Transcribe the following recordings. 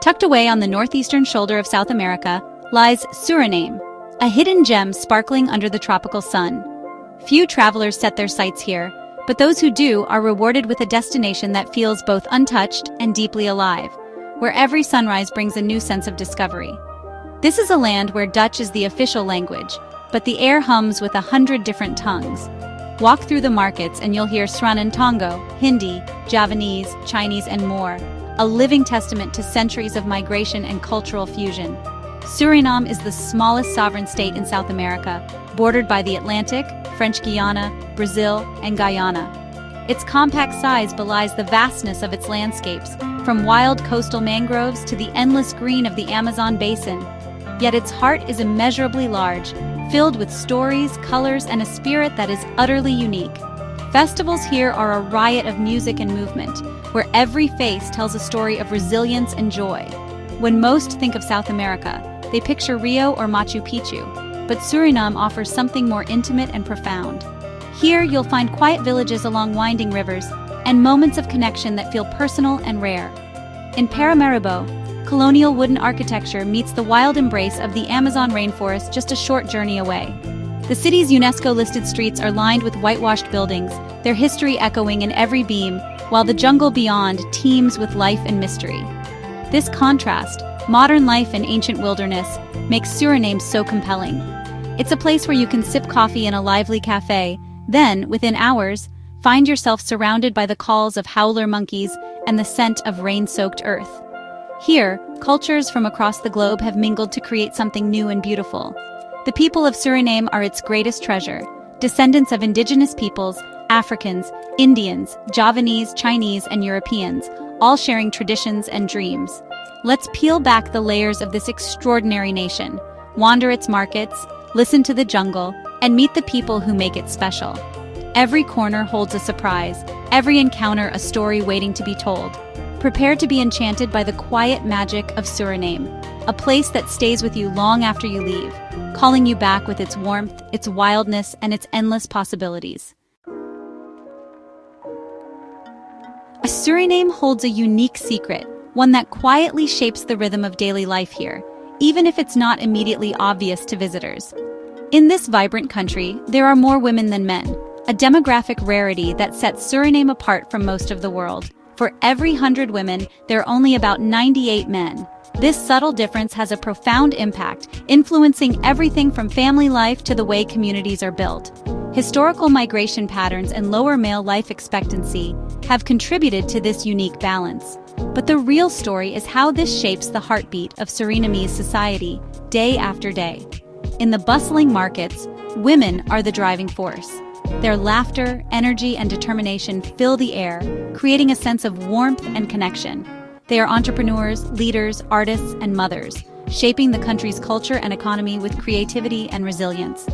Tucked away on the northeastern shoulder of South America lies Suriname, a hidden gem sparkling under the tropical sun. Few travelers set their sights here, but those who do are rewarded with a destination that feels both untouched and deeply alive, where every sunrise brings a new sense of discovery. This is a land where Dutch is the official language, but the air hums with 100 different tongues. Walk through the markets and you'll hear Sranantongo, Hindi, Javanese, Chinese, and more, a living testament to centuries of migration and cultural fusion. Suriname is the smallest sovereign state in South America, bordered by the Atlantic, French Guiana, Brazil, and Guyana. Its compact size belies the vastness of its landscapes, from wild coastal mangroves to the endless green of the Amazon basin. Yet its heart is immeasurably large, filled with stories, colors, and a spirit that is utterly unique. Festivals here are a riot of music and movement, where every face tells a story of resilience and joy. When most think of South America, they picture Rio or Machu Picchu, but Suriname offers something more intimate and profound. Here you'll find quiet villages along winding rivers and moments of connection that feel personal and rare. In Paramaribo, colonial wooden architecture meets the wild embrace of the Amazon rainforest just a short journey away. The city's UNESCO-listed streets are lined with whitewashed buildings, their history echoing in every beam, while the jungle beyond teems with life and mystery. This contrast, modern life and ancient wilderness, makes Suriname so compelling. It's a place where you can sip coffee in a lively cafe, then, within hours, find yourself surrounded by the calls of howler monkeys and the scent of rain-soaked earth. Here, cultures from across the globe have mingled to create something new and beautiful. The people of Suriname are its greatest treasure, descendants of indigenous peoples, Africans, Indians, Javanese, Chinese, and Europeans, all sharing traditions and dreams. Let's peel back the layers of this extraordinary nation, wander its markets, listen to the jungle, and meet the people who make it special. Every corner holds a surprise, every encounter a story waiting to be told. Prepare to be enchanted by the quiet magic of Suriname, a place that stays with you long after you leave, calling you back with its warmth, its wildness, and its endless possibilities. Suriname holds a unique secret, one that quietly shapes the rhythm of daily life here, even if it's not immediately obvious to visitors. In this vibrant country, there are more women than men, a demographic rarity that sets Suriname apart from most of the world. For every 100 women, there are only about 98 men. This subtle difference has a profound impact, influencing everything from family life to the way communities are built. Historical migration patterns and lower male life expectancy have contributed to this unique balance. But the real story is how this shapes the heartbeat of Surinamese society, day after day. In the bustling markets, women are the driving force. Their laughter, energy, and determination fill the air, creating a sense of warmth and connection. They are entrepreneurs, leaders, artists, and mothers, shaping the country's culture and economy with creativity and resilience.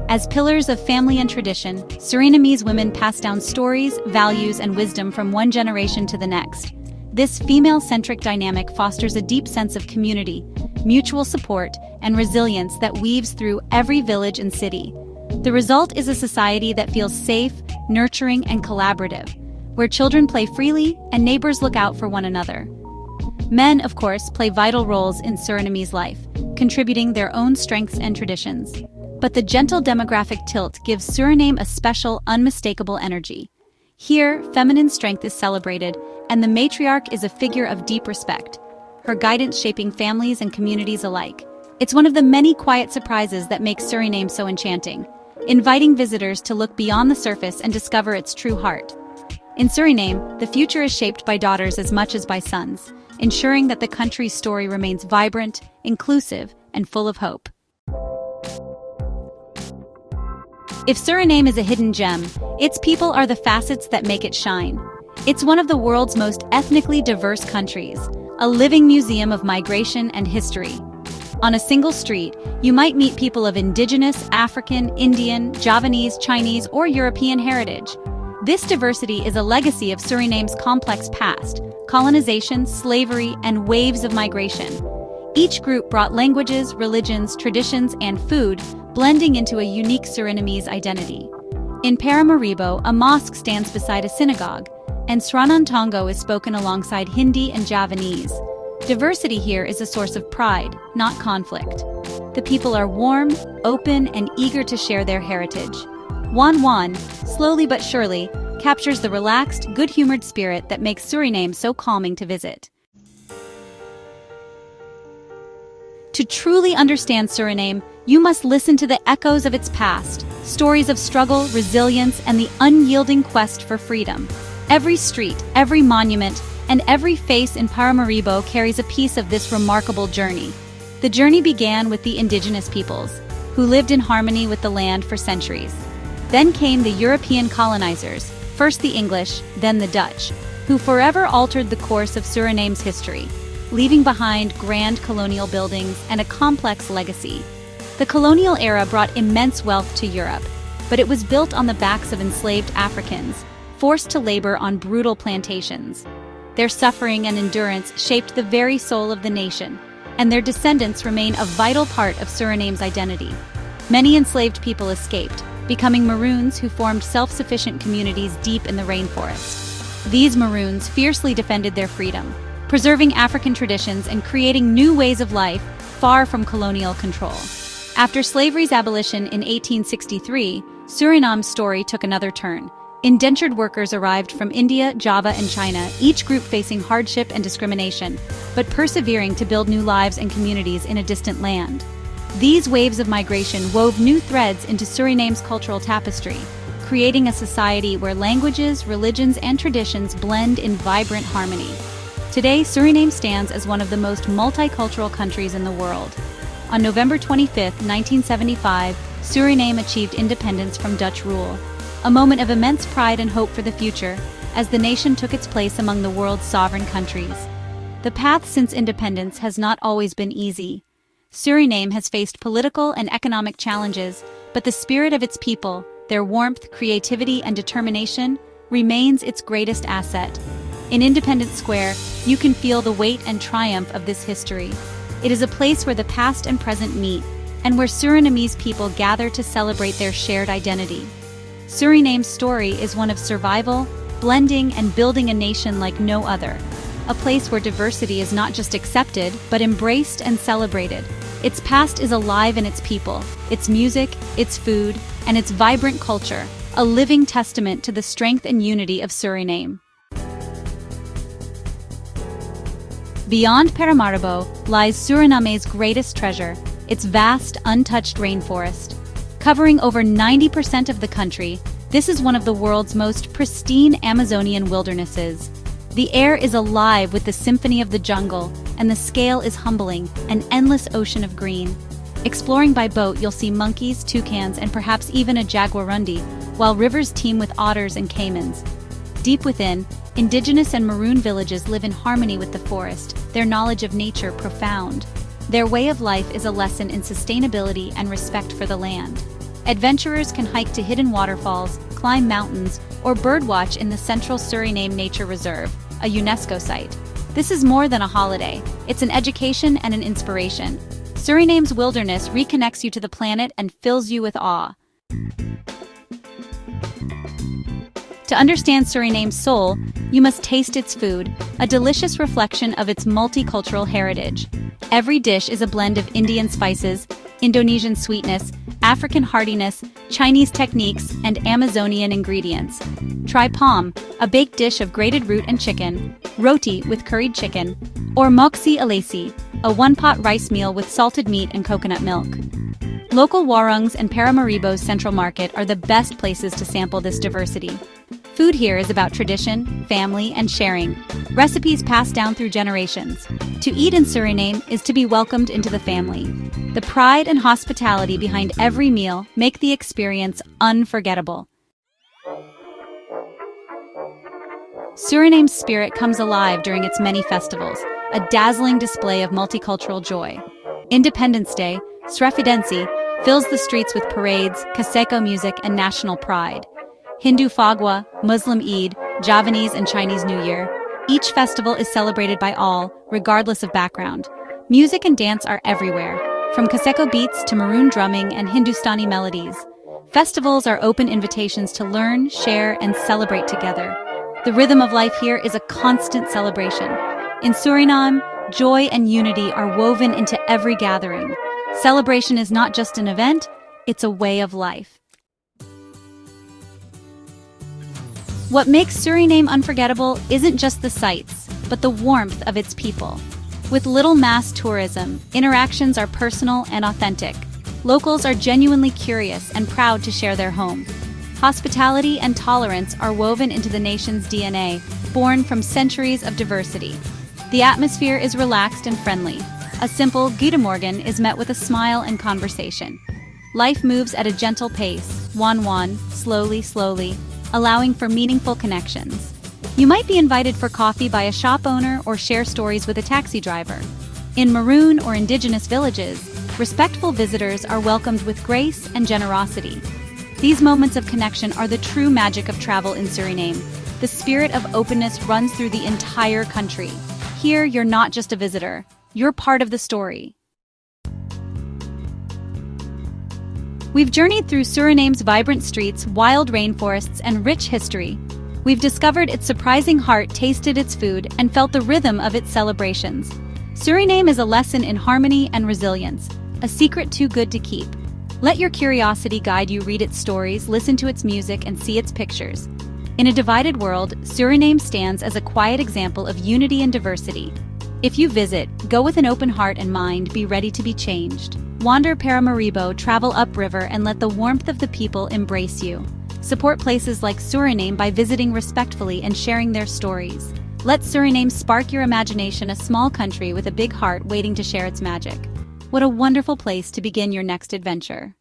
As pillars of family and tradition, Surinamese women pass down stories, values, and wisdom from one generation to the next. This female-centric dynamic fosters a deep sense of community, mutual support, and resilience that weaves through every village and city. The result is a society that feels safe, nurturing, and collaborative, where children play freely and neighbors look out for one another. Men, of course, play vital roles in Surinamese life, contributing their own strengths and traditions. But the gentle demographic tilt gives Suriname a special, unmistakable energy. Here, feminine strength is celebrated, and the matriarch is a figure of deep respect, her guidance shaping families and communities alike. It's one of the many quiet surprises that make Suriname so enchanting, inviting visitors to look beyond the surface and discover its true heart. In Suriname, the future is shaped by daughters as much as by sons, ensuring that the country's story remains vibrant, inclusive, and full of hope. If Suriname is a hidden gem, its people are the facets that make it shine. It's one of the world's most ethnically diverse countries, a living museum of migration and history. On a single street, you might meet people of Indigenous, African, Indian, Javanese, Chinese, or European heritage. This diversity is a legacy of Suriname's complex past, colonization, slavery, and waves of migration. Each group brought languages, religions, traditions, and food, blending into a unique Surinamese identity. In Paramaribo, a mosque stands beside a synagogue, and Sranantongo is spoken alongside Hindi and Javanese. Diversity here is a source of pride, not conflict. The people are warm, open, and eager to share their heritage. Wan, slowly but surely, captures the relaxed, good-humored spirit that makes Suriname so calming to visit. To truly understand Suriname, you must listen to the echoes of its past, stories of struggle, resilience, and the unyielding quest for freedom. Every street, every monument, and every face in Paramaribo carries a piece of this remarkable journey. The journey began with the Indigenous peoples, who lived in harmony with the land for centuries. Then came the European colonizers, first the English, then the Dutch, who forever altered the course of Suriname's history, leaving behind grand colonial buildings and a complex legacy. The colonial era brought immense wealth to Europe, but it was built on the backs of enslaved Africans, forced to labor on brutal plantations. Their suffering and endurance shaped the very soul of the nation, and their descendants remain a vital part of Suriname's identity. Many enslaved people escaped, becoming Maroons who formed self-sufficient communities deep in the rainforest. These Maroons fiercely defended their freedom, preserving African traditions and creating new ways of life far from colonial control. After slavery's abolition in 1863, Suriname's story took another turn. Indentured workers arrived from India, Java, and China, each group facing hardship and discrimination, but persevering to build new lives and communities in a distant land. These waves of migration wove new threads into Suriname's cultural tapestry, creating a society where languages, religions, and traditions blend in vibrant harmony. Today, Suriname stands as one of the most multicultural countries in the world. On November 25, 1975, Suriname achieved independence from Dutch rule, a moment of immense pride and hope for the future, as the nation took its place among the world's sovereign countries. The path since independence has not always been easy. Suriname has faced political and economic challenges, but the spirit of its people, their warmth, creativity, and determination, remains its greatest asset. In Independence Square, you can feel the weight and triumph of this history. It is a place where the past and present meet, and where Surinamese people gather to celebrate their shared identity. Suriname's story is one of survival, blending, and building a nation like no other. A place where diversity is not just accepted, but embraced and celebrated. Its past is alive in its people, its music, its food, and its vibrant culture, a living testament to the strength and unity of Suriname. Beyond Paramaribo lies Suriname's greatest treasure, its vast, untouched rainforest. Covering over 90% of the country, this is one of the world's most pristine Amazonian wildernesses. The air is alive with the symphony of the jungle, and the scale is humbling, an endless ocean of green. Exploring by boat, you'll see monkeys, toucans, and perhaps even a jaguarundi, while rivers teem with otters and caimans. Deep within, Indigenous and Maroon villages live in harmony with the forest, their knowledge of nature profound. Their way of life is a lesson in sustainability and respect for the land. Adventurers can hike to hidden waterfalls, climb mountains, or birdwatch in the Central Suriname Nature Reserve, a UNESCO site. This is more than a holiday. It's an education and an inspiration. Suriname's wilderness reconnects you to the planet and fills you with awe. To understand Suriname's soul, you must taste its food, a delicious reflection of its multicultural heritage. Every dish is a blend of Indian spices, Indonesian sweetness, African hardiness, Chinese techniques, and Amazonian ingredients. Try pom, a baked dish of grated root and chicken, roti with curried chicken, or moksi alasi, a one-pot rice meal with salted meat and coconut milk. Local warangs and Paramaribo's Central Market are the best places to sample this diversity. Food here is about tradition, family, and sharing, recipes passed down through generations. To eat in Suriname is to be welcomed into the family. The pride and hospitality behind every meal make the experience unforgettable. Suriname's spirit comes alive during its many festivals, a dazzling display of multicultural joy. Independence Day, Srefidensi, fills the streets with parades, Kaseko music, and national pride. Hindu Fagwa, Muslim Eid, Javanese and Chinese New Year. Each festival is celebrated by all, regardless of background. Music and dance are everywhere, from Kaseko beats to Maroon drumming and Hindustani melodies. Festivals are open invitations to learn, share, and celebrate together. The rhythm of life here is a constant celebration. In Suriname, Joy and unity are woven into every gathering. Celebration is not just an event, it's a way of life. What makes Suriname unforgettable isn't just the sights, but the warmth of its people. With little mass tourism, interactions are personal and authentic. Locals are genuinely curious and proud to share their home. Hospitality and tolerance are woven into the nation's DNA, born from centuries of diversity. The atmosphere is relaxed and friendly. A simple "Goedemorgen" is met with a smile and conversation. Life moves at a gentle pace, wan, slowly, allowing for meaningful connections. You might be invited for coffee by a shop owner or share stories with a taxi driver. In Maroon or Indigenous villages, respectful visitors are welcomed with grace and generosity. These moments of connection are the true magic of travel in Suriname. The spirit of openness runs through the entire country. Here, you're not just a visitor, you're part of the story. We've journeyed through Suriname's vibrant streets, wild rainforests, and rich history. We've discovered its surprising heart, tasted its food, and felt the rhythm of its celebrations. Suriname is a lesson in harmony and resilience, a secret too good to keep. Let your curiosity guide you. Read its stories, listen to its music, and see its pictures. In a divided world, Suriname stands as a quiet example of unity and diversity. If you visit, go with an open heart and mind, be ready to be changed. Wander Paramaribo, travel upriver, and let the warmth of the people embrace you. Support places like Suriname by visiting respectfully and sharing their stories. Let Suriname spark your imagination, a small country with a big heart waiting to share its magic. What a wonderful place to begin your next adventure.